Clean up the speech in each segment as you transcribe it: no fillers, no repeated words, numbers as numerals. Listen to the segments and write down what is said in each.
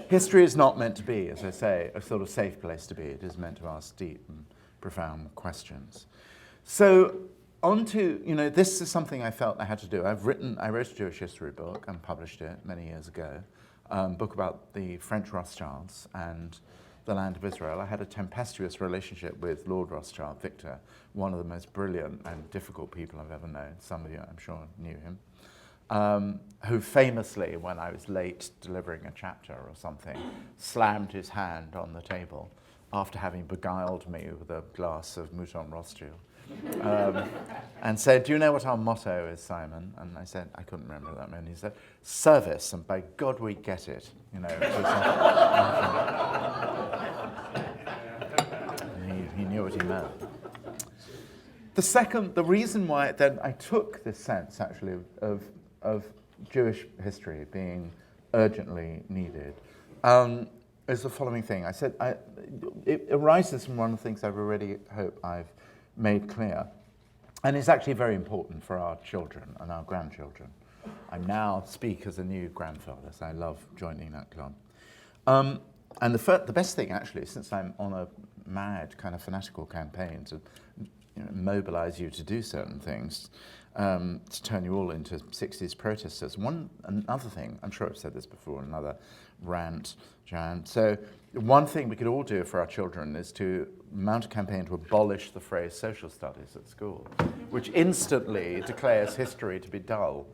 history is not meant to be, as I say, a sort of safe place to be. It is meant to ask deep and profound questions. So on to, this is something I felt I had to do. I wrote a Jewish history book and published it many years ago, book about the French Rothschilds and the land of Israel. I had a tempestuous relationship with Lord Rothschild, Victor, one of the most brilliant and difficult people I've ever known. Some of you, I'm sure, knew him. Who famously, when I was late delivering a chapter or something, slammed his hand on the table after having beguiled me with a glass of Mouton Rothschild. And said, "Do you know what our motto is, Simon?" And I said, I couldn't remember what that meant. He said, "Service, and by God we get it." He knew what he meant. The reason why then I took this sense actually of Jewish history being urgently needed is the following thing. I said it arises from one of the things I've already hope I've made clear, and it's actually very important for our children and our grandchildren. I now speak as a new grandfather, so I love joining that club. And the best thing, actually, since I'm on a mad kind of fanatical campaign to mobilize you to do certain things, to turn you all into 60s protesters. Another thing, I'm sure I've said this before, another rant, Jan. So one thing we could all do for our children is to mount a campaign to abolish the phrase social studies at school, which instantly declares history to be dull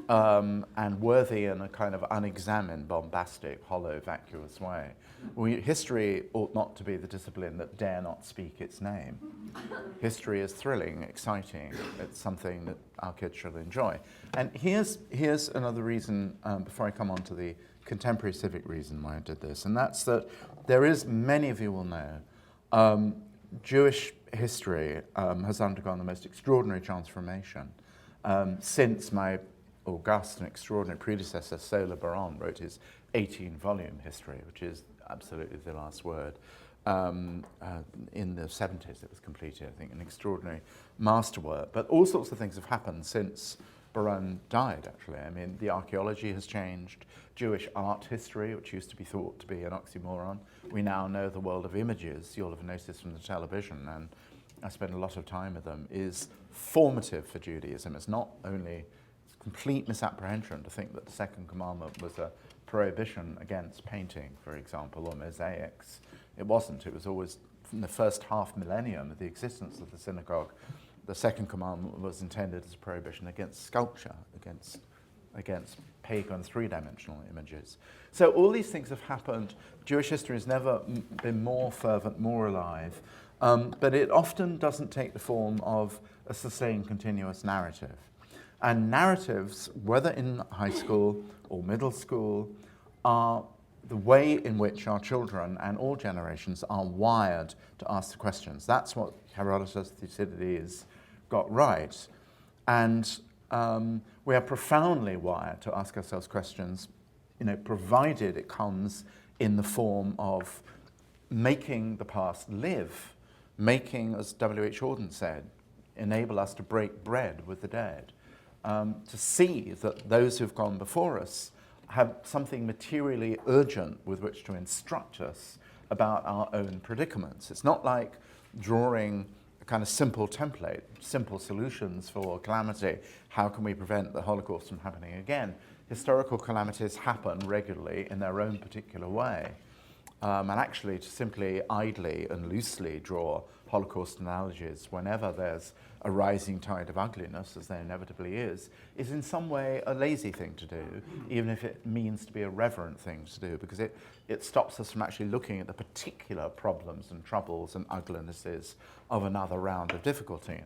and worthy in a kind of unexamined, bombastic, hollow, vacuous way. History ought not to be the discipline that dare not speak its name. History is thrilling, exciting. It's something that our kids should enjoy. And here's another reason, before I come on to the contemporary civic reason why I did this, and that's that there is, many of you will know, Jewish history has undergone the most extraordinary transformation since my august and extraordinary predecessor, Sola Baron, wrote his 18-volume history, which is absolutely the last word. In the 70s it was completed, I think, an extraordinary masterwork. But all sorts of things have happened since Baron died, actually. I mean, the archaeology has changed. Jewish art history, which used to be thought to be an oxymoron. We now know the world of images, you'll have noticed from the television, and I spend a lot of time with them, is formative for Judaism. It's not only complete misapprehension to think that the second commandment was a prohibition against painting, for example, or mosaics. It wasn't. It was always, from the first half millennium of the existence of the synagogue, the second commandment was intended as a prohibition against sculpture, against pagan three-dimensional images. So all these things have happened. Jewish history has never been more fervent, more alive, but it often doesn't take the form of a sustained, continuous narrative. And narratives, whether in high school or middle school, are the way in which our children and all generations are wired to ask the questions. That's what Herodotus, Thucydides got right. And we are profoundly wired to ask ourselves questions, provided it comes in the form of making the past live, making, as W.H. Auden said, enable us to break bread with the dead. To see that those who've gone before us have something materially urgent with which to instruct us about our own predicaments. It's not like drawing a kind of simple template, simple solutions for calamity. How can we prevent the Holocaust from happening again? Historical calamities happen regularly in their own particular way. And actually, to simply idly and loosely draw Holocaust analogies whenever there's a rising tide of ugliness, as there inevitably is in some way a lazy thing to do, even if it means to be a reverent thing to do, because it stops us from actually looking at the particular problems and troubles and uglinesses of another round of difficulty.